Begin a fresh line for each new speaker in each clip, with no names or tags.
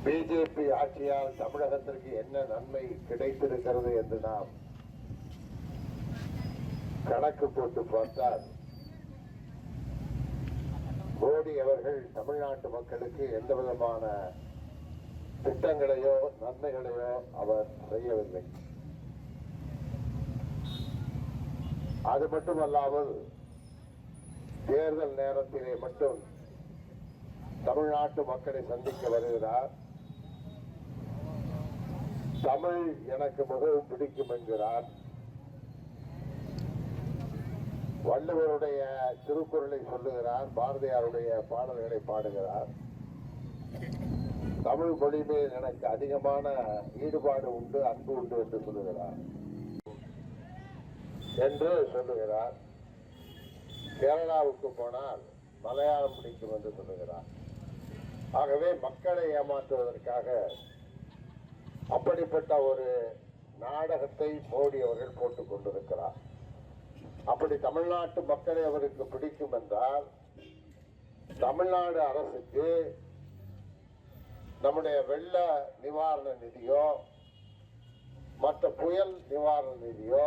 BJP ஆட்சியால் தமிழகத்திற்கு என்ன நன்மை கிடைத்திருக்கிறது என்று நாம் கணக்கு போட்டு பார்த்தால் மோடி அவர்கள் தமிழ்நாட்டு மக்களுக்கு எந்த விதமான திட்டங்களையோ நன்மைகளையோ அவர் செய்யவில்லை. அது மட்டுமல்லாமல் தேர்தல் நேரத்திலே மட்டும் தமிழ்நாட்டு மக்களை சந்திக்க வருகிறார். தமிழ் எனக்கு மிகவும் பிடிக்கும் என்கிறார். வள்ளுவருடைய திருக்குறளை சொல்லுகிறார். பாரதியாருடைய பாடல்களை பாடுகிறார். தமிழ் மொழி மேல் எனக்கு அதிகமான ஈடுபாடு உண்டு, அன்பு உண்டு என்று சொல்லுகிறார் என்று சொல்லுகிறார். கேரளாவுக்கு போனால் மலையாளம் பிடிக்கும் என்று சொல்லுகிறார். ஆகவே மக்களை ஏமாற்றுவதற்காக அப்படிப்பட்ட ஒரு நாடகத்தை மோடி அவர்கள் போட்டுக் கொண்டிருக்கிறார். அப்படி தமிழ்நாட்டு மக்களை அவருக்கு பிடிக்கும் என்றால் தமிழ்நாடு அரசுக்கு நம்முடைய வெள்ள நிவாரண நிதியோ மற்ற புயல் நிவாரண நிதியோ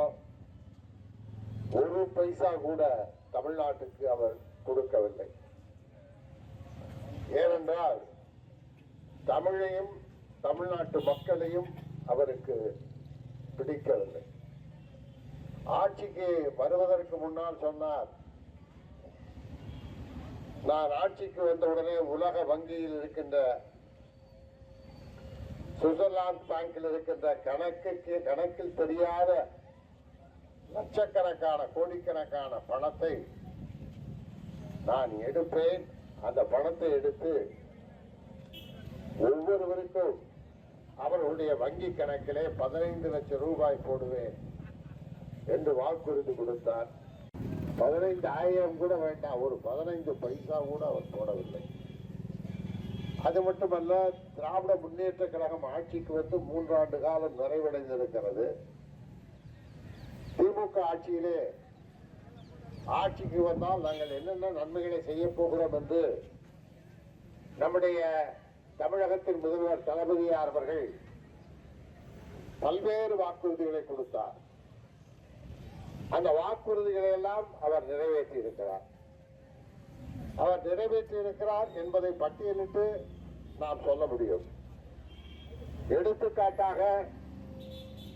ஒரு பைசா கூட தமிழ்நாட்டுக்கு அவர் கொடுக்கவில்லை. ஏனென்றால் தமிழையும் தமிழ்நாட்டு மக்களையும் அவருக்கு பிடிக்கவில்லை. ஆட்சிக்கு வருவதற்கு முன்னால் சொன்னார், நான் ஆட்சிக்கு வந்தவுடனே உலக வங்கியில் இருக்கின்ற சுவிட்சர்லாந்து பேங்கில் இருக்கின்ற கணக்கில் தெரியாத லட்சக்கணக்கான கோடிக்கணக்கான பணத்தை நான் எடுப்பேன். அந்த பணத்தை எடுத்து ஒவ்வொருவருக்கும் அவர்களுடைய வங்கி கணக்கிலே 15 லட்சம் ரூபாய் போடுவேன் என்று வாக்குறுதி கொடுத்தார். 15,000 கூட வேண்டாம், ஒரு 15 பைசா கூட அவர் போடவில்லை. அது மட்டுமல்ல, திராவிட முன்னேற்ற கழகம் ஆட்சிக்கு வந்து 3 ஆண்டு காலம் நிறைவடைந்திருக்கிறது. திமுக ஆட்சியிலே ஆட்சிக்கு வந்தால் நாங்கள் என்னென்ன நன்மைகளை செய்ய போகிறோம் என்று நம்முடைய தமிழகத்தின் முதல்வர் தளபதியார் அவர்கள் பல்வேறு வாக்குறுதிகளை கொடுத்தார். அந்த வாக்குறுதிகளை எல்லாம் அவர் நிறைவேற்றி இருக்கிறார். அவர் நிறைவேற்றி இருக்கிறார் என்பதை பட்டியலிட்டு நாம் சொல்ல முடியும். எடுத்துக்காட்டாக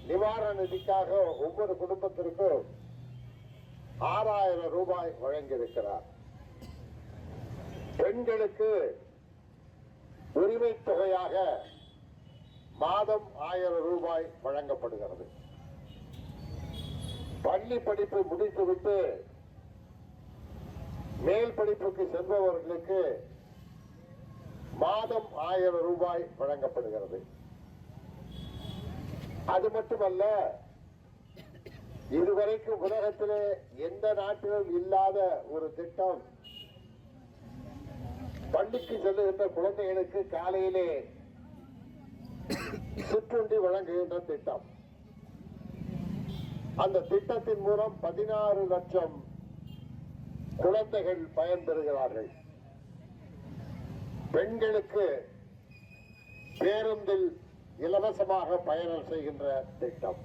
நிவாரண நிதிக்காக ஒவ்வொரு குடும்பத்திற்கும் 6,000 ரூபாய் வழங்கியிருக்கிறார். பெண்களுக்கு உரிமை தொகையாக மாதம் 1000 ரூபாய் வழங்கப்படுகிறது. பள்ளி படிப்பை முடித்துவிட்டு மேல் படிப்புக்கு செல்பவர்களுக்கு மாதம் 1000 ரூபாய் வழங்கப்படுகிறது. அது மட்டுமல்ல, இதுவரைக்கும் உலகத்திலே எந்த நாட்டிலும் இல்லாத ஒரு திட்டம், பள்ளிக்கு செல்லுகின்ற குழந்தைகளுக்கு காலையிலே சிற்றுண்டி வழங்குகின்ற திட்டம். அந்த திட்டத்தின் மூலம் 16 லட்சம் குழந்தைகள் பயன்பெறுகிறார்கள். பெண்களுக்கு பேருந்தில் இலவசமாக பயணம் செய்கின்ற திட்டம்.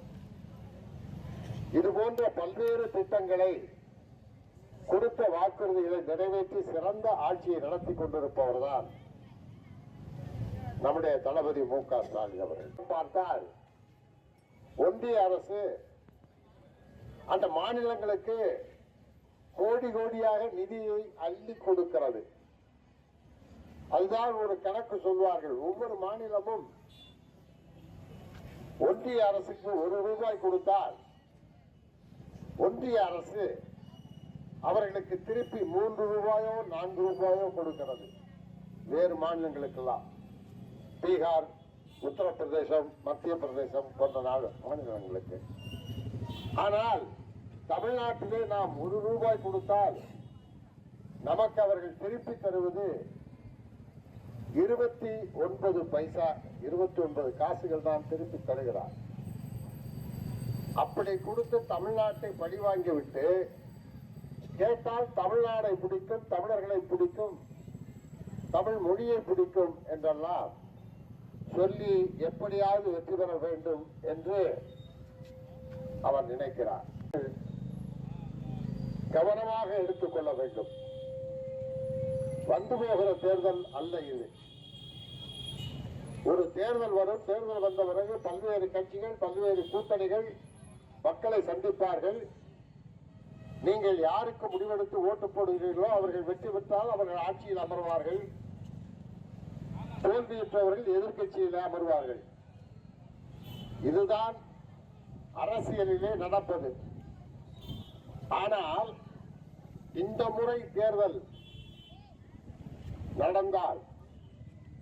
இது போன்ற பல்வேறு திட்டங்களை கொடுத்த வாக்குறுதிகளை நிறைவேற்றி சிறந்த ஆட்சியை நடத்தி கொண்டிருப்பவர்தான் நம்முடைய தளபதி மு.க. ஸ்டாலின் அவர்கள். பார்த்தால் ஒன்றிய அரசு அந்த மாநிலங்களுக்கு கோடி கோடியாக நிதியை அள்ளி கொடுக்கிறது. அதுதான் ஒரு கணக்கு சொல்வார்கள். ஒவ்வொரு மாநிலமும் ஒன்றிய அரசுக்கு 1 ரூபாய் கொடுத்தால் ஒன்றிய அரசு அவர்களுக்கு திருப்பி 3 ரூபாயோ 4 ரூபாயோ கொடுக்கிறது. வேறு மாநிலங்களுக்கெல்லாம், பீகார், உத்தரப்பிரதேசம், மத்திய பிரதேசம் போன்ற மாநிலங்களுக்கு. ஆனால் தமிழ்நாட்டிலே நாம் 1 ரூபாய் கொடுத்தால் நமக்கு அவர்கள் திருப்பி தருவது 29 பைசா, 29 காசுகள் தான் திருப்பி தருகிறார். அப்படி கொடுத்து தமிழ்நாட்டை பழிவாங்கிவிட்டு கேட்டால் தமிழ்நாடை பிடிக்கும், தமிழர்களை பிடிக்கும், தமிழ் மொழியை பிடிக்கும் என்றெல்லாம் சொல்லி எப்படியாவது வெற்றி பெற வேண்டும் என்று அவர் நினைக்கிறார். கவனமாக எடுத்துக்கொள்ள வேண்டும். வந்து போகிற தேர்தல் அல்ல இது. ஒரு தேர்தல் வரும். தேர்தல் வந்த பிறகு பல்வேறு கட்சிகள், பல்வேறு கூட்டணிகள் மக்களை சந்திப்பார்கள். நீங்கள் யாருக்கு முடிவெடுத்து ஓட்டு போடுகிறீர்களோ அவர்கள் வெற்றி பெற்றால் அவர்கள் ஆட்சியில் அமர்வார்கள். தோல்வியுற்றவர்கள் எதிர்கட்சியில் அமர்வார்கள். இதுதான் அரசியலிலே நடப்பது. ஆனால் இந்த முறை தேர்தல்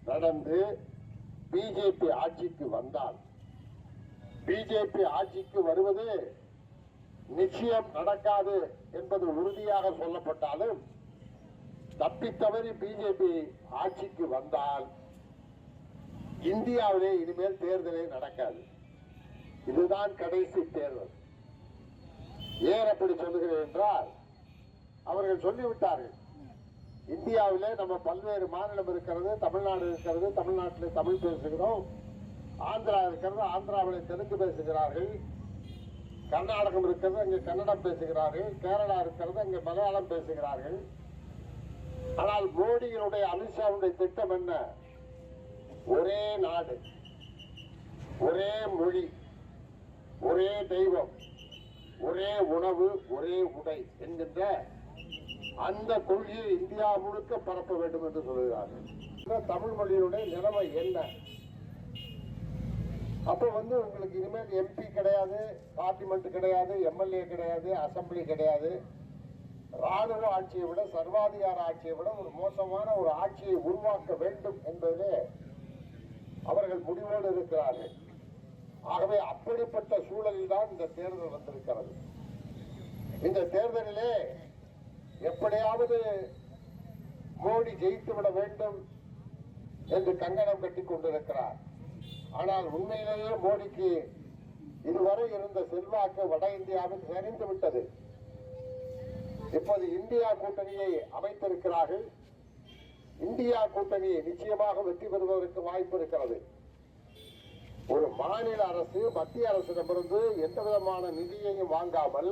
நடந்து பிஜேபி ஆட்சிக்கு வந்தால், பிஜேபி ஆட்சிக்கு வருவது நிச்சயம் நடக்காது என்பது உறுதியாக சொல்லப்பட்டாலும், தப்பித்தவறி பிஜேபி ஆட்சிக்கு வந்தால் இந்தியாவிலே இனிமேல் தேர்தலே நடக்காது. இதுதான் கடைசி தேர்தல். ஏன் அப்படி சொல்லுகிறேன் என்றால், அவர்கள் சொல்லிவிட்டார்கள், இந்தியாவிலே நம்ம பல்வேறு மாநிலம் இருக்கிறது, தமிழ்நாடு இருக்கிறது, தமிழ்நாட்டில் தமிழ் பேசுகிறோம், ஆந்திரா இருக்கிறது, ஆந்திராவில் தெலுங்கு பேசுகிறார்கள், கர்நாடகம் இருக்கிறது, அங்கே கன்னடம் பேசுகிறார்கள், கேரளா இருக்கிறது, அங்கே மலையாளம் பேசுகிறார்கள். ஆனால் மோடியினுடைய, அமித்ஷாவுடைய திட்டம் என்ன? ஒரே நாடு, ஒரே மொழி, ஒரே தெய்வம், ஒரே உணவு, ஒரே உடை என்கின்ற அந்த கொள்கையை இந்தியா முழுக்க பரப்ப வேண்டும் என்று சொல்கிறார்கள். தமிழ் மொழியினுடைய நிலைமை என்ன? அப்ப உங்களுக்கு இனிமேல் எம்பி கிடையாது, பார்லிமெண்ட் கிடையாது, எம்எல்ஏ கிடையாது, அசம்பிளி கிடையாது. ராணுவ ஆட்சியை விட, சர்வாதிகார ஆட்சியை விட ஒரு மோசமான ஒரு ஆட்சியை உருவாக்க வேண்டும் என்பதிலே அவர்கள் முடிவோடு இருக்கிறார்கள். ஆகவே அப்படிப்பட்ட சூழலில் தான் இந்த தேர்தல் வந்திருக்கிறது. இந்த தேர்தலிலே எப்படியாவது மோடி ஜெயித்து விட வேண்டும் என்று கங்கணம் கட்டிக் கொண்டிருக்கிறார். ஆனால் உண்மையிலேயே மோடிக்கு இதுவரை இருந்த செல்வாக்கு வட இந்தியாவில் சரிந்து விட்டது. இப்போது இந்தியா கூட்டணியை அமைத்திருக்கிறார்கள். இந்தியா கூட்டணி நிச்சயமாக வெற்றி பெறுவதற்கு வாய்ப்பு இருக்கிறது. ஒரு மாநில அரசு மத்திய அரசிடமிருந்து எந்த விதமான நிதியையும் வாங்காமல்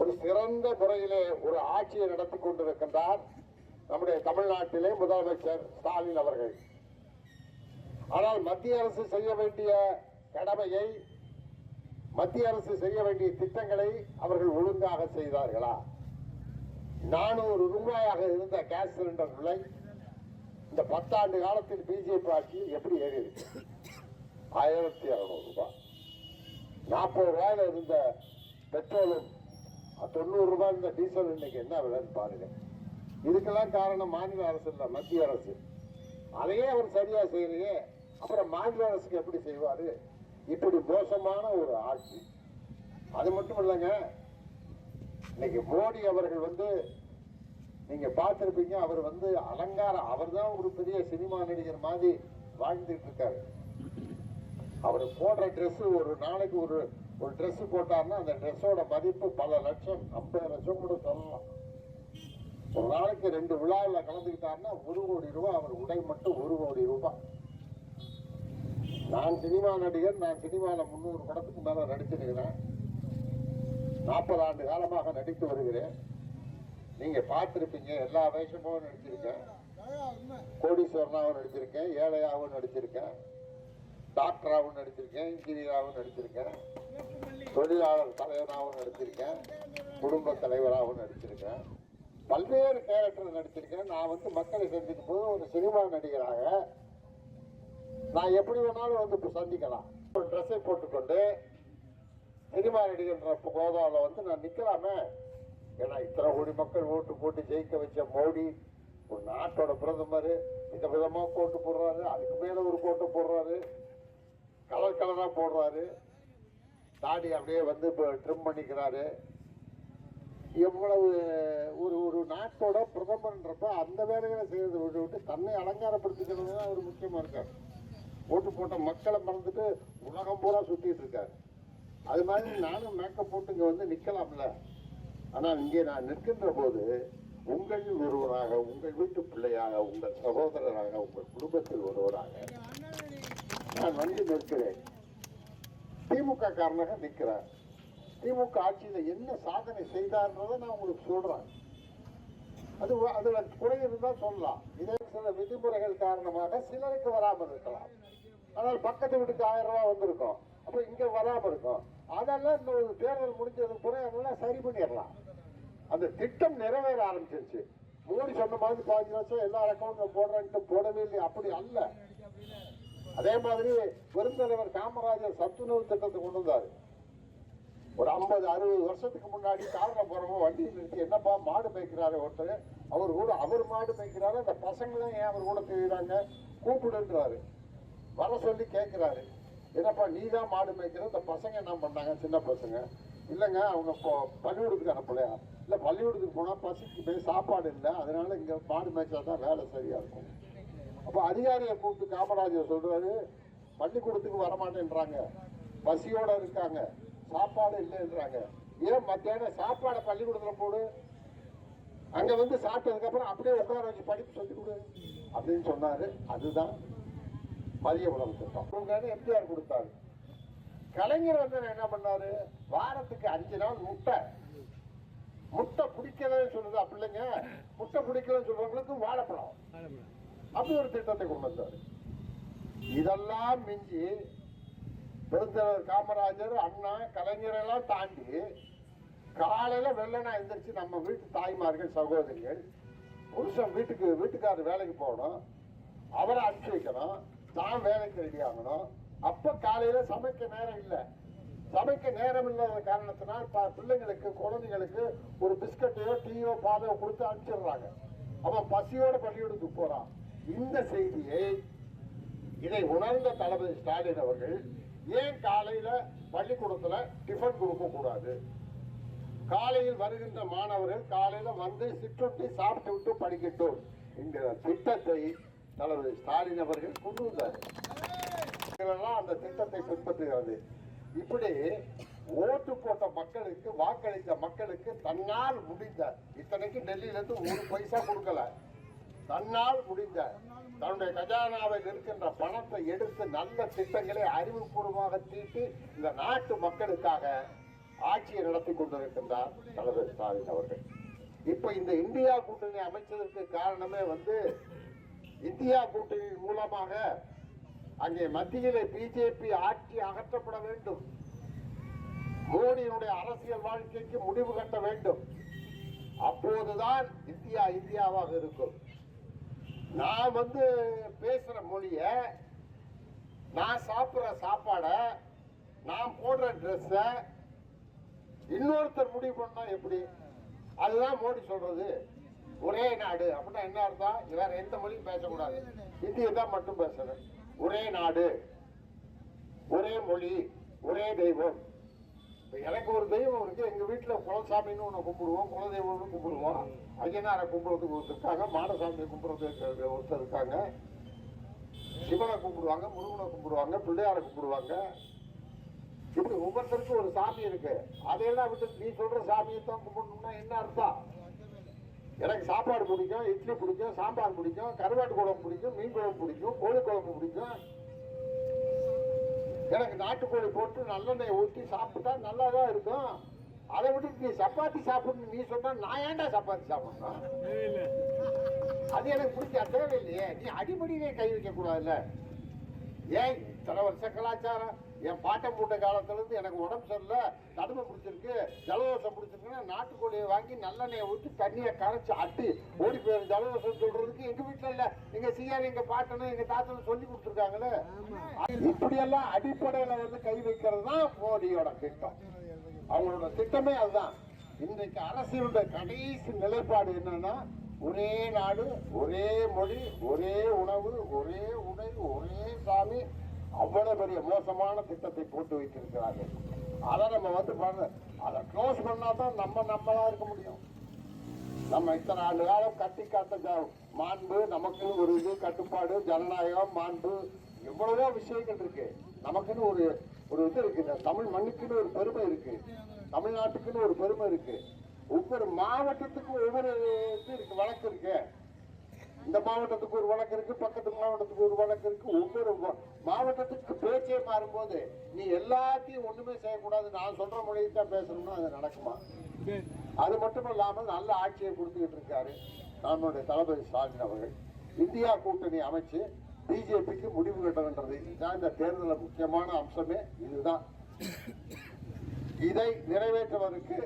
ஒரு சிறந்த முறையிலே ஒரு ஆட்சியை நடத்தி கொண்டிருக்கின்றார் நம்முடைய தமிழ்நாட்டிலே முதலமைச்சர் ஸ்டாலின் அவர்கள். ஆனால் மத்திய அரசு செய்ய வேண்டிய கடமையை, மத்திய அரசு செய்ய வேண்டிய திட்டங்களை அவர்கள் ஒழுங்காக செய்தார்களா? 400 ரூபாயாக இருந்த கேஸ் சிலிண்டர் விலை இந்த 10 ஆண்டு காலத்தில் பிஜேபி ஆட்சியில் எப்படி ஏறி இருக்கு? 1200 ரூபாய். 40 ரூபாயில இருந்த பெட்ரோலும் 90 ரூபாய் இருந்த டீசல் இன்னைக்கு என்ன விலைன்னு பாருங்க. இதுக்கெல்லாம் காரணம் மாநில அரசு இல்ல, மத்திய அரசு. அதையே அவர் சரியா செய்யலையே, அப்புறம் மாநில அரசுக்கு எப்படி செய்வாரு? இப்படி மோசமான ஒரு ஆட்சி. அது மட்டும் இல்லைங்க, இன்னைக்கு மோடி அவர்கள் நீங்க பார்த்திருப்பீங்க, அவர் அலங்காரம், அவர் தான் ஒரு பெரிய சினிமா நடிகர் மாதிரி வாழ்ந்துட்டு இருக்காரு. அவர் போடுற ட்ரெஸ், ஒரு நாளைக்கு ஒரு ட்ரெஸ் போட்டார்னா அந்த ட்ரெஸ்ஸோட மதிப்பு பல லட்சம், 50 லட்சம் கூட சொல்லலாம். ஒரு நாளைக்கு 2 விழாவில் கலந்துக்கிட்டாருன்னா 1 கோடி ரூபாய் அவர் உடை மட்டும் 1 கோடி ரூபாய். நான் சினிமா நடிகர், நான் சினிமாவில் 300 படத்துக்கு மேல நடிச்சிருக்கிறேன். 40 ஆண்டு காலமாக நடித்து வருகிறேன். நீங்க பார்த்திருப்பீங்க, எல்லா வேஷமும் நடிச்சிருக்கேன். கோடீஸ்வரனாவும் நடிச்சிருக்கேன், ஏழையாவும் நடிச்சிருக்கேன், டாக்டராகவும் நடிச்சிருக்கேன், இன்ஜினியராகவும் நடிச்சிருக்கேன், தொழிலாளர் தலைவராகவும் நடிச்சிருக்கேன், குடும்ப தலைவராகவும் நடிச்சிருக்கேன், பல்வேறு கேரக்டர் நடிச்சிருக்கேன். நான் மக்களை சந்திக்கும் போது ஒரு சினிமா நடிகராக நான் எப்படி வேணாலும் சந்திக்கலாம். ஒரு ட்ரெஸ்ஸை போட்டுக்கொண்டு சினிமா நடிகர்ன்ற கோதாவில் நான் நிக்கலாமே. ஏன்னா இத்தனை கோடி மக்கள் ஓட்டு போட்டு ஜெயிக்க வச்ச மோடி ஒரு நாட்டோட பிரதமர் இந்த விதமா கோட்டு போடுறாரு, அதுக்கு மேல ஒரு கோட்டை போடுறாரு, கலர் கலரா போடுறாரு, தாடி அப்படியே ட்ரிம் பண்ணிக்கிறாரு. எவ்வளவு ஒரு நாட்டோட பிரதமர்ன்றப்ப அந்த வேலைகளை செய்யறதை விட்டு தன்னை அலங்காரப்படுத்திக்கிறது தான் அவர் முக்கியமா இருக்காரு. ஓட்டு போட்ட மக்களை மறந்துட்டு உலகம் பூரா சுத்திட்டு இருக்காரு. அது மாதிரி நானும் மேக்கப் போட்டு இங்க நிக்கலாம்ல. ஆனால் இங்கே நான் நிற்கின்ற போது உங்களில் ஒருவராக, உங்கள் வீட்டு பிள்ளையாக, உங்கள் சகோதரராக, உங்கள் குடும்பத்தில் ஒருவராக நான் வந்து நிற்கிறேன். திமுக காரணமாக நிற்கிறார். திமுக ஆட்சியில் என்ன சாதனை செய்தார்ன்றதை நான் உங்களுக்கு சொல்றேன். அதுல குறை இருந்தா சொல்லலாம். இதே சில விதிமுறைகள் காரணமாக சிலருக்கு வராமல் இருக்கலாம். ஆனால் பக்கத்து வீட்டுக்கு 1000 ரூபாய் வந்திருக்கும், அப்ப இங்க வராம இருக்கும். அதெல்லாம் இந்த ஒரு தேர்தல் முடிஞ்சதுக்கு பிறகு அதெல்லாம் சரி பண்ணிடலாம். அந்த திட்டம் நிறைவேற ஆரம்பிச்சிருச்சு. மோடி சொன்ன மாதிரி 15 லட்சம் எல்லா அக்கௌண்ட்ல போடுறேன்ட்டு போடவே இல்லை. அப்படி அல்ல. அதே மாதிரி பெருந்தலைவர் காமராஜர் சத்துணவு திட்டத்தை கொண்டு வந்தாரு. ஒரு 50-60 வருஷத்துக்கு முன்னாடி காரில் போறவங்க வண்டியை நிறுத்தி, என்னப்பா மாடு மேய்க்கிறாரு ஒருத்தர், அவர் மாடு மேய்க்கிறாரு, அந்த பசங்களாம் ஏன் அவர் கூட தெரியுறாங்க, கூப்பிடுன்றாரு. வர சொல்லி கேட்கிறாரு, என்னப்பா நீ தான் மாடு மேய்க்கிற, இந்த பசங்க என்ன பண்ணாங்க, சின்ன பசங்க? இல்லைங்க, அவங்க பள்ளிக்கூடத்துக்கு அனுப்பலையா? இல்லை, பள்ளிக்கூடத்துக்கு போனா பசிக்கு போய் சாப்பாடு இல்லை, அதனால இங்க மாடு மேய்ச்சா தான் வேலை சரியா இருக்கும். அப்ப அதிகாரியை கூப்பிட்டு காமராஜர் சொல்றாரு, பள்ளிக்கூடத்துக்கு வரமாட்டேன்றாங்க, பசியோட இருக்காங்க, சாப்பாடு இல்லைன்றாங்க. ஏன் மத்தியானம் சாப்பாடை பள்ளிக்கூடத்துல போடு, அங்க வந்து சாப்பிட்டதுக்கு அப்புறம் அப்படியே உட்கார வச்சு படிப்பு சொல்லி கொடு அப்படின்னு சொன்னாரு. அதுதான் மதிய உணவு திட்டம். எம்ஜிஆர் கொடுத்தாரு. கலைஞர் வந்து என்ன பண்ணாரு, வாரத்துக்கு 5 நாள் முட்டை பிடிக்கலன்னு சொல்லுது பிள்ளைங்க, முட்டை பிடிக்கலன்னு சொல்றவங்களுக்கு வாழைப்பழம், அப்படி ஒரு திட்டத்தை கொண்டு வந்தாரு. இதெல்லாம் மிஞ்சி பெருந்தலைவர் காமராஜர், அண்ணா, கலைஞர் எல்லாம் தாண்டி காலையில வெள்ளனா எந்திரிச்சு நம்ம வீட்டு தாய்மார்கள், சகோதரிகள், புருஷன் வீட்டுக்காரர் வேலைக்கு போகணும், அவரை அனுப்பிச்சு வைக்கணும், தான் வேலைக்கு ரெடி ஆகணும். அப்ப காலையில சமைக்க நேரம் இல்லை. சமைக்க நேரம் இல்லாத காரணத்தினால் பிள்ளைங்களுக்கு, குழந்தைங்களுக்கு ஒரு பிஸ்கட்டையோ டீயோ பாலையோ கொடுத்து அனுப்பிச்சிடுறாங்க. அவன் பசியோட பள்ளிக்கூடத்துக்கு போறான். இந்த செய்தியை இதை உணர்ந்த தளபதி ஸ்டாலின் அவர்கள் ஏன் காலையில பள்ளிக்கூடத்துல டிஃபன் கொடுக்க கூடாது, காலையில் வருகின்ற மாணவர்கள் காலையில வந்து சிற்றுண்டி சாப்பிட்டு விட்டு படிக்கட்டும் என்கிற திட்டத்தை தளபதி ஸ்டாலின் அவர்கள் கொண்டு வந்தார். அந்த திட்டத்தை பின்பற்றுகிறது. இப்படி ஓட்டு போட்ட மக்களுக்கு, வாக்களித்த மக்களுக்கு தன்னால் முடிந்த, இத்தனைக்கு டெல்லியில இருந்து 1 பைசா கொடுக்கல, தன்னால் முடிந்த தன்னுடைய கஜானாவில் இருக்கின்ற பணத்தை எடுத்து நல்ல திட்டங்களை அறிவுபூர்வமாக தீட்டி இந்த நாட்டு மக்களுக்காக ஆட்சியை நடத்தி கொண்டிருக்கின்றார் தளபதி ஸ்டாலின் அவர்கள். இப்ப இந்த இந்தியா கூட்டணி அமைச்சதற்கு காரணமே வந்து, இந்தியா கூட்டணியின் மூலமாக அங்கே மத்தியிலே பிஜேபி ஆட்சி அகற்றப்பட வேண்டும், மோடியினுடைய அரசியல் வாழ்க்கைக்கு முடிவு கட்ட வேண்டும். அப்போதுதான் இந்தியா இந்தியாவாக இருக்கும். நான் வந்து பேசுற மொழிய, நான் சாப்பிடுற சாப்பாட, நான் போடுற ட்ரெஸ்ஸ இன்னொருத்தர் முடிவு பண்ணா எப்படி? அதுதான் மோடி சொல்றது ஒரே நாடு அப்படின்னா என்ன அர்த்தம்? வேற எந்த மொழியும் பேசக்கூடாது, இந்தியை தான் மட்டும் பேசணும். ஒரே நாடு, ஒரே மொழி, ஒரே தெய்வம். எனக்கு ஒரு தெய்வம் இருக்கு. எங்க வீட்டுல குலசாமின்னு ஒண்ணு கும்பிடுவோம், குலதெய்வம்னு கும்பிடுவோம், ஐயனாரை கும்பிடுறதுக்கு ஒருத்தர் இருக்காங்க, மாடசாமியை கும்பிடுறதுக்கு ஒருத்தர் இருக்காங்க, சிவனை கும்பிடுவாங்க, முருகனை கும்பிடுவாங்க, பிள்ளையாரை கும்பிடுவாங்க. இப்படி ஒவ்வொருத்தருக்கும் ஒரு சாமி இருக்கு. அதையெல்லாம் விட்டு நீ சொல்ற சாமியை தான் கும்பிடணும்னா என்ன அர்த்தம்? எனக்கு சாப்பாடு பிடிக்கும், இட்லி பிடிக்கும், சாம்பார் பிடிக்கும், கருவாட்டு குழம்பு பிடிக்கும், மீன் குழம்பு பிடிக்கும், கோழி குழம்பு பிடிக்கும். எனக்கு நாட்டுக்கோழி போட்டு நல்லெண்ணெய் ஊற்றி சாப்பிட்டா நல்லா தான் இருக்கும். அதை விட்டு நீ சப்பாத்தி சாப்பிடணும் நீ சொன்னா நான் ஏன்டா சப்பாத்தி சாப்பிடணும்? அது எனக்கு பிடிச்ச தேவையில்லையே. நீ அடிப்படையிலே கை வைக்க கூடாதுல்ல. ஏன் இத்தனை வருஷ கலாச்சாரம், என் பாட்டம் போட்ட காலத்துல இருந்து எனக்கு உடம்பு சரியில்லை, கடுமை பிடிச்சிருக்கு, ஜலதோஷம் பிடிச்சிருக்குன்னா நாட்டுக்கோழியை வாங்கி நல்லெண்ணெயை ஊற்றி தண்ணியை கரைச்சி அட்டி ஓடி போயிரு. ஜலதோஷம் சொல்றதுக்கு எங்க வீட்டுல இல்ல, எங்க சியாரி, எங்க பாட்டனும் எங்க தாத்தனும் சொல்லி கொடுத்துருக்காங்களே. இப்படியெல்லாம் அடிப்படையில வந்து கை வைக்கிறது தான் மோடியோட திட்டம். அவங்களோட திட்டமே அதுதான். இன்றைக்கு அரசியலுடைய கடைசி நிலைப்பாடு என்னன்னா, ஒரே நாடு, ஒரே மொழி, ஒரே உணவு, ஒரே உடை, ஒரே சாமி. அவ்வளவு பெரிய மோசமான திட்டத்தை போட்டு வைத்திருக்கிறார்கள். அதை நம்ம வந்து அதை க்ளோஸ் பண்ணா தான் நம்மளா இருக்க முடியும். நம்ம இத்தனை ஆண்டு காலம் கட்டி காத்த மாண்பு, நமக்குன்னு ஒரு இது கட்டுப்பாடு, ஜனநாயகம், மாண்பு, எவ்வளவோ விஷயங்கள் இருக்கு. நமக்குன்னு ஒரு இது இருக்கு. தமிழ் மண்ணுக்குன்னு ஒரு பெருமை இருக்கு, தமிழ்நாட்டுக்குன்னு ஒரு பெருமை இருக்கு. ஒவ்வொரு மாவட்டத்துக்கும் ஒவ்வொரு இது இருக்கு, வழக்கு இருக்கு. இந்த மாவட்டத்துக்கு ஒரு வழக்கு இருக்கு, பக்கத்து மாவட்டத்துக்கு ஒரு வழக்கு இருக்கு. ஒவ்வொரு மாவட்டத்துக்கு பேச்சே மாறும்போது நீ எல்லாத்தையும் ஒண்ணுமே செய்யக்கூடாது, நான் சொல்ற மொழியை தான் பேசணும்னா அது நடக்குமா? அது மட்டும் இல்லாமல் நல்ல ஆட்சியை கொடுத்துக்கிட்டு இருக்காரு நம்மளுடைய தளபதி ஸ்டாலின் அவர்கள். இந்தியா கூட்டணி அமைச்சு பிஜேபிக்கு முடிவு கட்டணுன்றது இதுதான் இந்த தேர்தலில் முக்கியமான அம்சமே இதுதான். இதை நிறைவேற்றுவதற்கு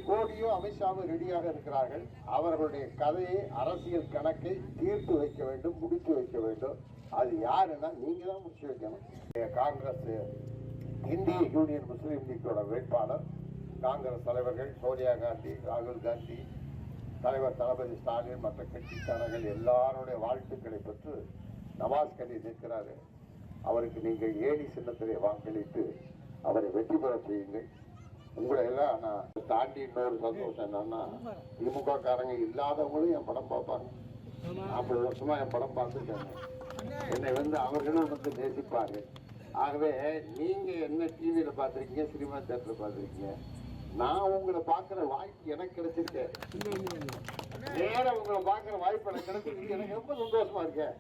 மோடியும் அமித்ஷாவும் ரெடியாக இருக்கிறார்கள். அவர்களுடைய கதையை, அரசியல் கணக்கை தீர்த்து வைக்க வேண்டும், முடித்து வைக்க வேண்டும். அது யாருன்னா நீங்க தான் முடிச்சு வைக்கணும். காங்கிரஸ் இந்திய யூனியன் முஸ்லீம் லீக்கோட வேட்பாளர் காங்கிரஸ் தலைவர்கள் சோனியா காந்தி, ராகுல் காந்தி, தலைவர் தளபதி ஸ்டாலின், மற்ற கட்சிக்காரர்கள் எல்லாருடைய வாழ்த்துக்களை பெற்று நவாஸ் கனி நிற்கிறாரு. அவருக்கு நீங்கள் ஏணி சின்னத்திலே வாக்களித்து அவரை வெற்றி பெற செய்யுங்கள். உங்களை எல்லாம் நான் தாண்டி இன்னொரு சந்தோஷம் என்னன்னா, திமுக காரங்க இல்லாதவங்களும் என் படம் பார்ப்பாங்க. 40 வருஷமா என் படம் பார்த்துருக்காங்க. என்னை அவர்களும் நேசிப்பாங்க. ஆகவே நீங்க என்ன டிவியில பார்த்திருக்கீங்க, சினிமா தியேட்டர்ல பார்த்திருக்கீங்க, நான் உங்களை பார்க்கிற வாய்ப்பு எனக்கு கிடைச்சிருக்கேன். நேரம் உங்களை பார்க்கிற வாய்ப்பு எனக்கு கிடைச்சிருக்கு. எனக்கு ரொம்ப சந்தோஷமா இருக்கேன்.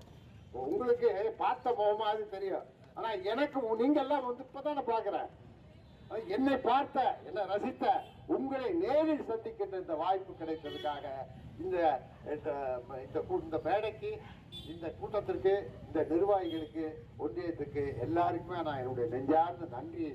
உங்களுக்கு பார்த்த முகமா அது தெரியும், ஆனா எனக்கு நீங்க எல்லாம் இப்பதானே பாக்குறேன். என்னை பார்த்த, என்னை ரசித்த உங்களை நேரில் சந்திக்கின்ற இந்த வாய்ப்பு கிடைத்ததுக்காக இந்த மேடைக்கு, இந்த கூட்டத்திற்கு, இந்த நிர்வாகிகளுக்கு, ஒன்றியத்துக்கு எல்லாருக்குமே நான் என்னுடைய நெஞ்சார்ந்த நன்றியை